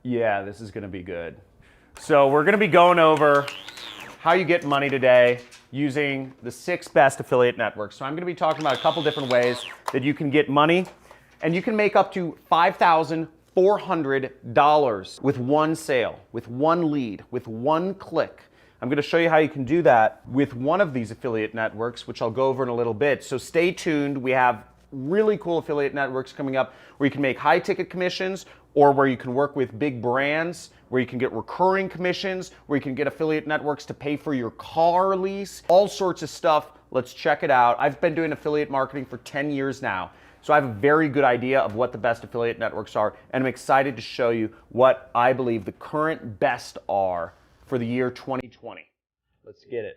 Yeah, this is gonna be good. So we're gonna be going over how you get money today using the 6 best affiliate networks. So I'm gonna be talking about a couple different ways that you can get money, and you can make up to $5,400 with one sale, with one lead, with one click. I'm gonna show you how you can do that with one of these affiliate networks, which I'll go over in a little bit. So stay tuned. We have really cool affiliate networks coming up where you can make high ticket commissions, or where you can work with big brands, where you can get recurring commissions, where you can get affiliate networks to pay for your car lease, all sorts of stuff. Let's check it out. I've been doing affiliate marketing for 10 years now, so I have a very good idea of what the best affiliate networks are, and I'm excited to show you what I believe the current best are for the year 2020. Let's get it.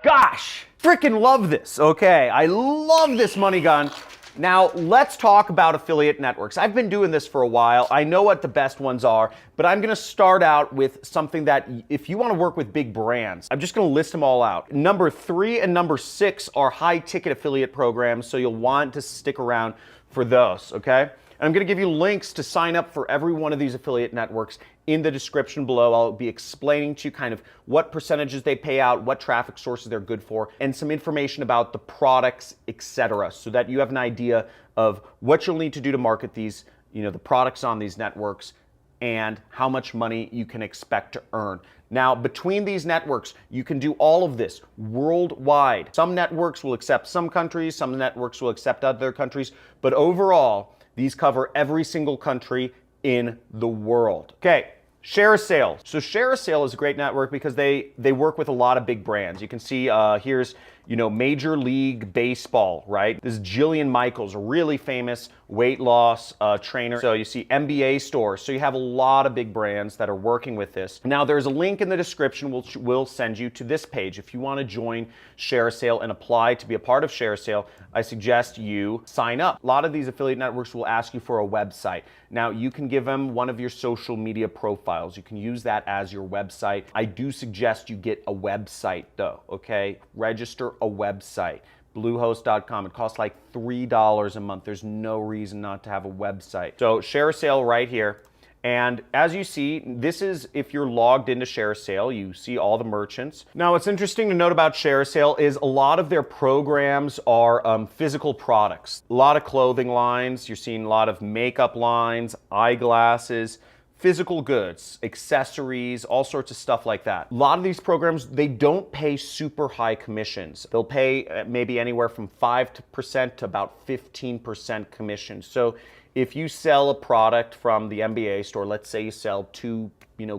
Gosh, freaking love this. Okay, I love this money gun. Now, let's talk about affiliate networks. I've been doing this for a while. I know what the best ones are, but I'm gonna start out with something that if you wanna work with big brands, I'm just gonna list them all out. Number 3 and number 6 are high ticket affiliate programs, so you'll want to stick around for those, okay? And I'm gonna give you links to sign up for every one of these affiliate networks in the description below. I'll be explaining to you kind of what percentages they pay out, what traffic sources they're good for, and some information about the products, etc., so that you have an idea of what you'll need to do to market these, the products on these networks, and how much money you can expect to earn. Now, between these networks, you can do all of this worldwide. Some networks will accept some countries, some networks will accept other countries, but overall, these cover every single country in the world. Okay, ShareASale. So ShareASale is a great network because they work with a lot of big brands. You can see here's Major League Baseball, right? This is Jillian Michaels, a really famous weight loss trainer. So you see NBA stores. So you have a lot of big brands that are working with this. Now there's a link in the description which will send you to this page. If you want to join ShareASale and apply to be a part of ShareASale, I suggest you sign up. A lot of these affiliate networks will ask you for a website. Now you can give them one of your social media profiles. You can use that as your website. I do suggest you get a website though, okay? Register a website. Bluehost.com. It costs like $3 a month. There's no reason not to have a website. So ShareASale right here. And as you see, this is if you're logged into ShareASale, you see all the merchants. Now, what's interesting to note about ShareASale is a lot of their programs are physical products. A lot of clothing lines. You're seeing a lot of makeup lines, eyeglasses, physical goods, accessories, all sorts of stuff like that. A lot of these programs, they don't pay super high commissions. They'll pay maybe anywhere from 5% to about 15% commission. So if you sell a product from the NBA store, let's say you sell 2,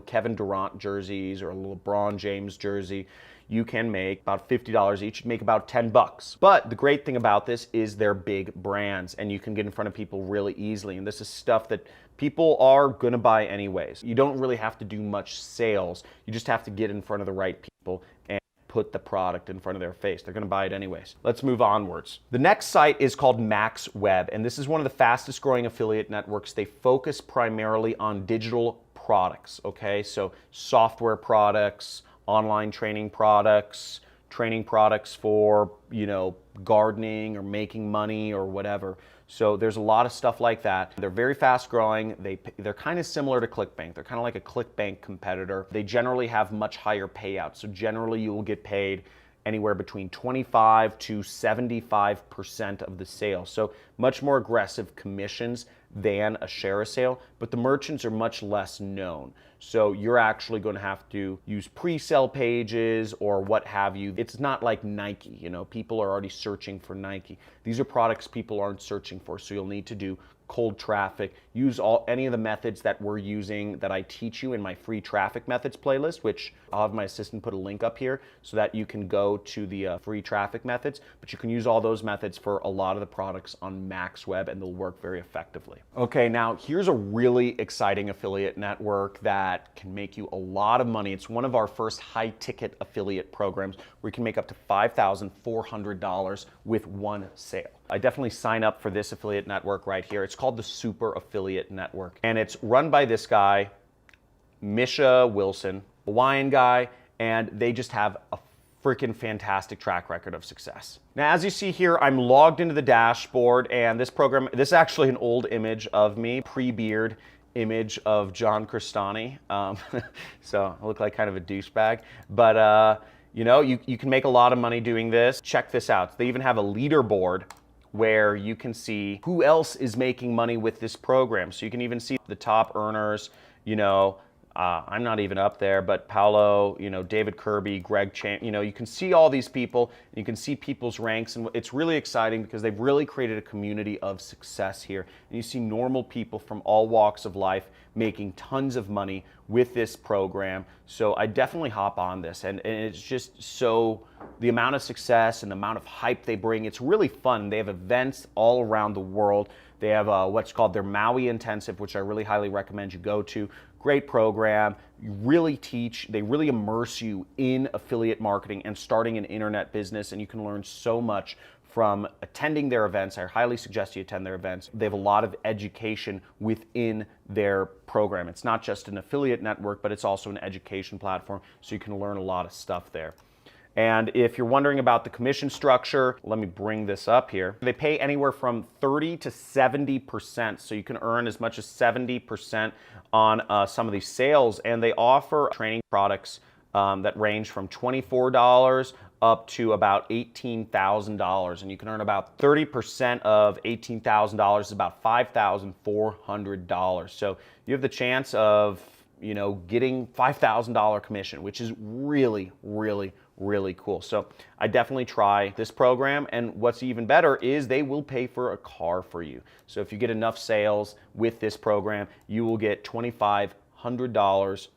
Kevin Durant jerseys or a LeBron James jersey, you can make about $50 each, make about $10. But the great thing about this is they're big brands and you can get in front of people really easily. And this is stuff that people are gonna buy anyways. You don't really have to do much sales. You just have to get in front of the right people and put the product in front of their face. They're gonna buy it anyways. Let's move onwards. The next site is called MaxWeb, and this is one of the fastest growing affiliate networks. They focus primarily on digital products, okay? So software products, online training products for, gardening or making money or whatever. So there's a lot of stuff like that. They're very fast growing. They're kind of similar to ClickBank. They're kind of like a ClickBank competitor. They generally have much higher payouts. So generally you will get paid anywhere between 25 to 75% of the sale. So much more aggressive commissions than a ShareASale, but the merchants are much less known. So you're actually going to have to use pre-sale pages or what have you. It's not like Nike, people are already searching for Nike. These are products people aren't searching for, so you'll need to do cold traffic, use any of the methods that we're using that I teach you in my free traffic methods playlist, which I'll have my assistant put a link up here so that you can go to the free traffic methods, but you can use all those methods for a lot of the products on MaxWeb and they'll work very effectively. Okay, now here's a really exciting affiliate network that can make you a lot of money. It's one of our first high ticket affiliate programs where you can make up to $5,400 with one sale. I definitely sign up for this affiliate network right here. It's called the Super Affiliate Network, and it's run by this guy, Misha Wilson, Hawaiian guy, and they just have a freaking fantastic track record of success. Now, as you see here, I'm logged into the dashboard, and this program, this is actually an old image of me, pre-beard image of John Crestani. So I look like kind of a douchebag, but you know, you can make a lot of money doing this. Check this out. They even have a leaderboard where you can see who else is making money with this program. So you can even see the top earners, you know, I'm not even up there, but Paolo, you know, David Kirby, Greg Chan, you know, you can see all these people, and you can see people's ranks, and it's really exciting because they've really created a community of success here. And you see normal people from all walks of life making tons of money with this program. So I definitely hop on this, and it's just so, the amount of success and the amount of hype they bring, it's really fun. They have events all around the world. They have what's called their Maui Intensive, which I really highly recommend you go to. Great program. You really teach, they really immerse you in affiliate marketing and starting an internet business, and you can learn so much from attending their events. I highly suggest you attend their events. They have a lot of education within their program. It's not just an affiliate network, but it's also an education platform, so you can learn a lot of stuff there. And if you're wondering about the commission structure, let me bring this up here. They pay anywhere from 30 to 70%, so you can earn as much as 70% on some of these sales. And they offer training products that range from $24 up to about $18,000. And you can earn about 30% of $18,000 is about $5,400. So you have the chance of, you know, getting $5,000 commission, which is really, really, really cool. So I definitely try this program, and what's even better is they will pay for a car for you. So if you get enough sales with this program, you will get $2,500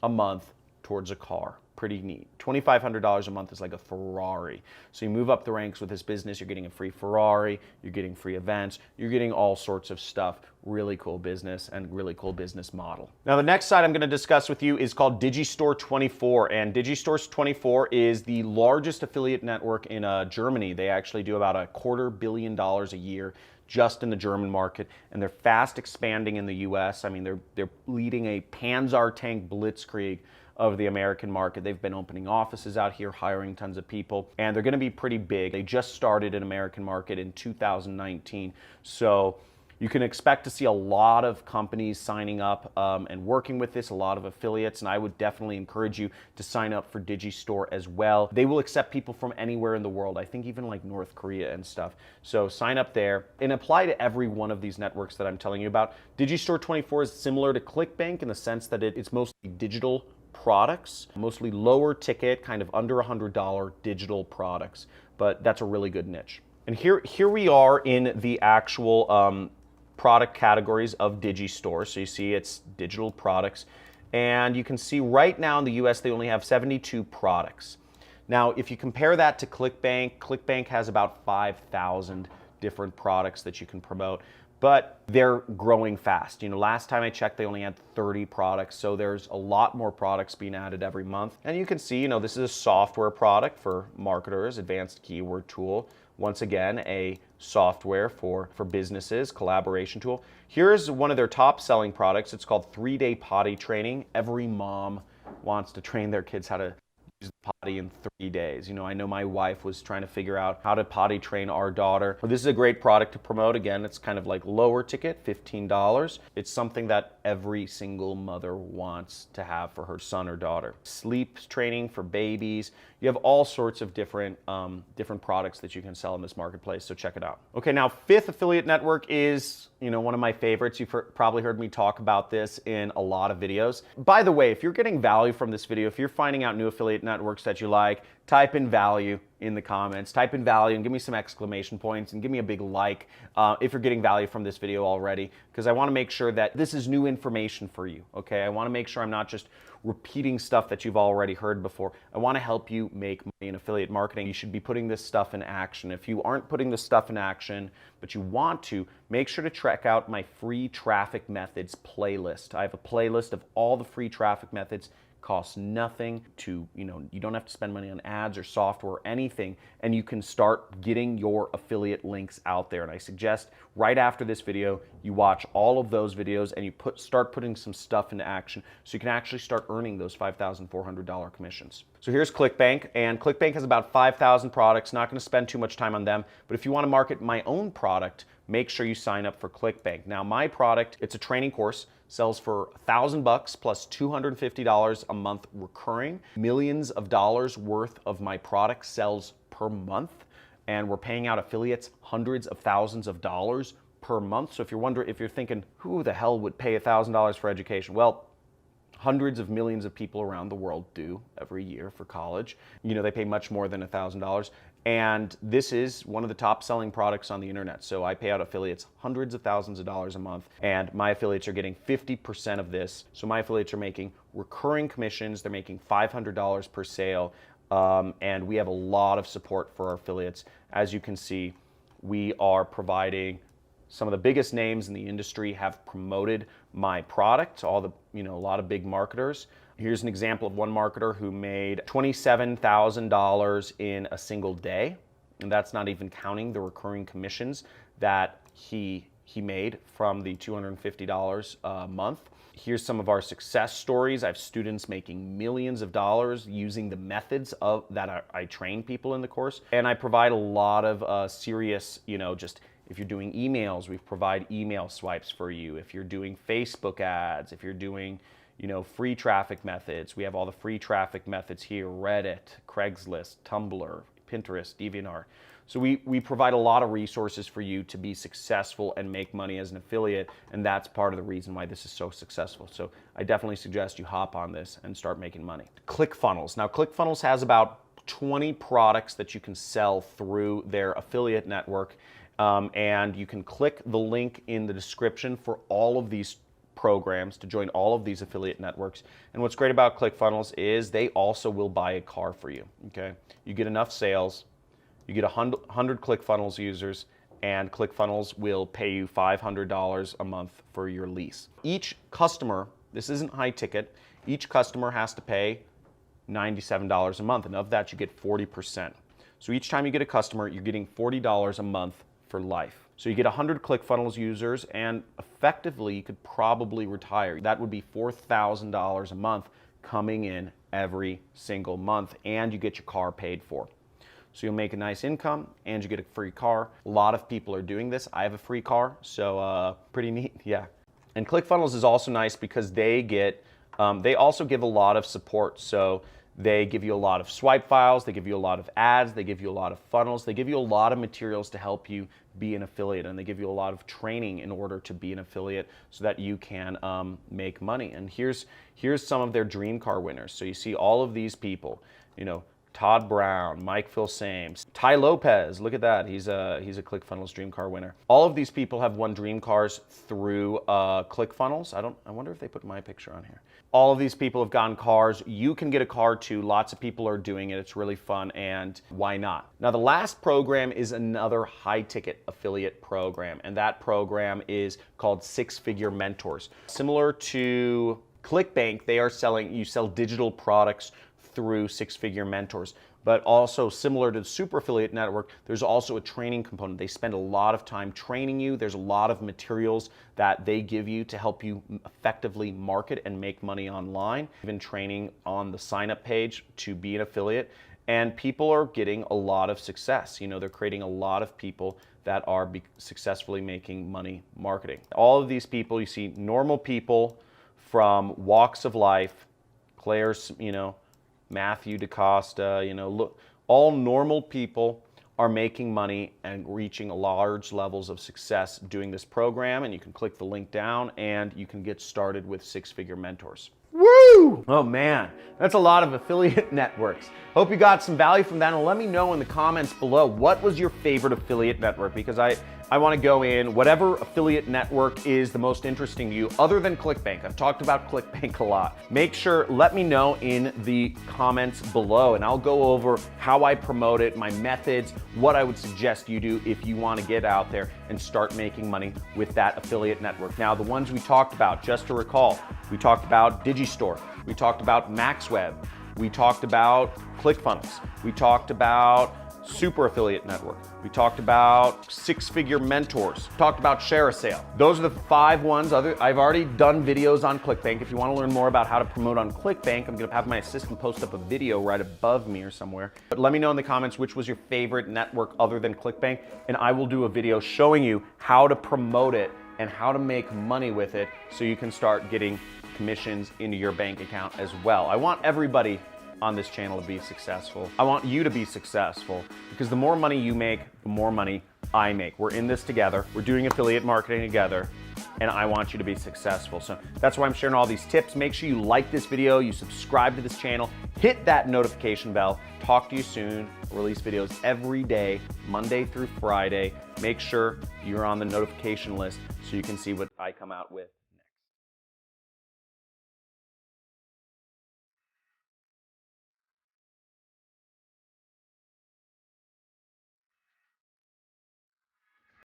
a month towards a car. Pretty neat. $2,500 a month is like a Ferrari. So you move up the ranks with this business, you're getting a free Ferrari, you're getting free events, you're getting all sorts of stuff. Really cool business and really cool business model. Now the next site I'm going to discuss with you is called Digistore24, and Digistore24 is the largest affiliate network in Germany. They actually do about $250 million a year just in the German market, and they're fast expanding in the US. I mean, they're leading a Panzer tank blitzkrieg of the American market. They've been opening offices out here, hiring tons of people, and they're going to be pretty big. They just started an American market in 2019. So you can expect to see a lot of companies signing up and working with this, a lot of affiliates, and I would definitely encourage you to sign up for Digistore as well. They will accept people from anywhere in the world, I think even like North Korea and stuff. So sign up there and apply to every one of these networks that I'm telling you about. Digistore24 is similar to ClickBank in the sense that it's mostly digital products, mostly lower ticket, kind of under $100 digital products, but that's a really good niche. And here we are in the actual product categories of Digistore. So you see it's digital products, and you can see right now in the US they only have 72 products. Now if you compare that to ClickBank, ClickBank has about 5,000 different products that you can promote, but they're growing fast. You know, last time I checked, they only had 30 products, so there's a lot more products being added every month. And you can see, you know, this is a software product for marketers, advanced keyword tool. Once again, a software for businesses, collaboration tool. Here's one of their top selling products. It's called 3-Day Potty Training. Every mom wants to train their kids how to use the potty in 3 days. You know, I know my wife was trying to figure out how to potty train our daughter. But this is a great product to promote. Again, it's kind of like lower ticket, $15. It's something that every single mother wants to have for her son or daughter. Sleep training for babies. You have all sorts of different products that you can sell in this marketplace, so check it out. Okay, now fifth affiliate network is, you know, one of my favorites. You've probably heard me talk about this in a lot of videos. By the way, if you're getting value from this video, if you're finding out new affiliate networks that you like, type in value in the comments. Type in value and give me some exclamation points and give me a big like if you're getting value from this video already, because I want to make sure that this is new information for you, okay? I want to make sure I'm not just repeating stuff that you've already heard before. I want to help you make money in affiliate marketing. You should be putting this stuff in action. If you aren't putting this stuff in action, but you want to, make sure to check out my free traffic methods playlist. I have a playlist of all the free traffic methods costs nothing to, you don't have to spend money on ads or software or anything, and you can start getting your affiliate links out there. And I suggest right after this video, you watch all of those videos and you start putting some stuff into action so you can actually start earning those $5,400 commissions. So here's ClickBank, and ClickBank has about 5,000 products. Not going to spend too much time on them, but if you want to market my own product, make sure you sign up for ClickBank. Now, my product, it's a training course, sells for $1,000 plus $250 a month recurring. Millions of dollars worth of my product sells per month, and we're paying out affiliates hundreds of thousands of dollars per month. So if you're thinking, who the hell would pay $1,000 for education? Well, hundreds of millions of people around the world do every year for college. They pay much more than $1,000. And this is one of the top selling products on the internet. So I pay out affiliates hundreds of thousands of dollars a month, and my affiliates are getting 50% of this. So my affiliates are making recurring commissions. They're making $500 per sale. And we have a lot of support for our affiliates. As you can see, we are providing some of the biggest names in the industry have promoted my product, a lot of big marketers. Here's an example of one marketer who made $27,000 in a single day. And that's not even counting the recurring commissions that he made from the $250 a month. Here's some of our success stories. I have students making millions of dollars using the methods that I train people in the course. And I provide a lot of serious, just if you're doing emails, we provide email swipes for you. If you're doing Facebook ads, if you're doing, free traffic methods, we have all the free traffic methods here: Reddit, Craigslist, Tumblr, Pinterest, DeviantArt. So we provide a lot of resources for you to be successful and make money as an affiliate, and that's part of the reason why this is so successful. So I definitely suggest you hop on this and start making money. ClickFunnels. Now, ClickFunnels has about 20 products that you can sell through their affiliate network. And you can click the link in the description for all of these programs to join all of these affiliate networks. And what's great about ClickFunnels is they also will buy a car for you, okay? You get enough sales, you get 100 ClickFunnels users, and ClickFunnels will pay you $500 a month for your lease. Each customer, this isn't high ticket, each customer has to pay $97 a month, and of that you get 40%. So each time you get a customer, you're getting $40 a month for life. So you get 100 ClickFunnels users, and effectively you could probably retire. That would be $4,000 a month coming in every single month, and you get your car paid for. So you'll make a nice income and you get a free car. A lot of people are doing this. I have a free car, so pretty neat, yeah. And ClickFunnels is also nice because they also give a lot of support. So they give you a lot of swipe files, they give you a lot of ads, they give you a lot of funnels, they give you a lot of materials to help you be an affiliate, and they give you a lot of training in order to be an affiliate so that you can make money. And here's some of their dream car winners. So you see all of these people, Todd Brown, Mike Filsames, Ty Lopez, look at that, he's a ClickFunnels dream car winner. All of these people have won dream cars through ClickFunnels. I wonder if they put my picture on here. All of these people have gotten cars. You can get a car too. Lots of people are doing it. It's really fun, and why not? Now, the last program is another high-ticket affiliate program, and that program is called Six Figure Mentors. Similar to ClickBank, you sell digital products through Six Figure Mentors. But also similar to the Super Affiliate Network, there's also a training component. They spend a lot of time training you. There's a lot of materials that they give you to help you effectively market and make money online. Even training on the sign-up page to be an affiliate. And people are getting a lot of success. They're creating a lot of people that are successfully making money marketing. All of these people, you see normal people from walks of life, Claire's, Matthew DaCosta, look, all normal people are making money and reaching large levels of success doing this program. And you can click the link down and you can get started with Six Figure Mentors. Woo! Oh man, that's a lot of affiliate networks. Hope you got some value from that, and let me know in the comments below, what was your favorite affiliate network? Because I want to go in whatever affiliate network is the most interesting to you other than ClickBank. I've talked about ClickBank a lot. Make sure, let me know in the comments below, and I'll go over how I promote it, my methods, what I would suggest you do if you want to get out there and start making money with that affiliate network. Now, the ones we talked about, just to recall, we talked about Digistore, We talked about MaxWeb. We talked about ClickFunnels. We talked about Super Affiliate Network. We talked about six-figure mentors. Talked about Share a Sale. Those are the 5 ones. I've already done videos on ClickBank. If you want to learn more about how to promote on ClickBank, I'm going to have my assistant post up a video right above me or somewhere. But let me know in the comments which was your favorite network other than ClickBank, and I will do a video showing you how to promote it and how to make money with it so you can start getting commissions into your bank account as well. I want everybody on this channel to be successful. I want you to be successful because the more money you make, the more money I make. We're in this together. We're doing affiliate marketing together, and I want you to be successful. So that's why I'm sharing all these tips. Make sure you like this video, you subscribe to this channel, hit that notification bell. Talk to you soon. I release videos every day, Monday through Friday. Make sure you're on the notification list so you can see what I come out with.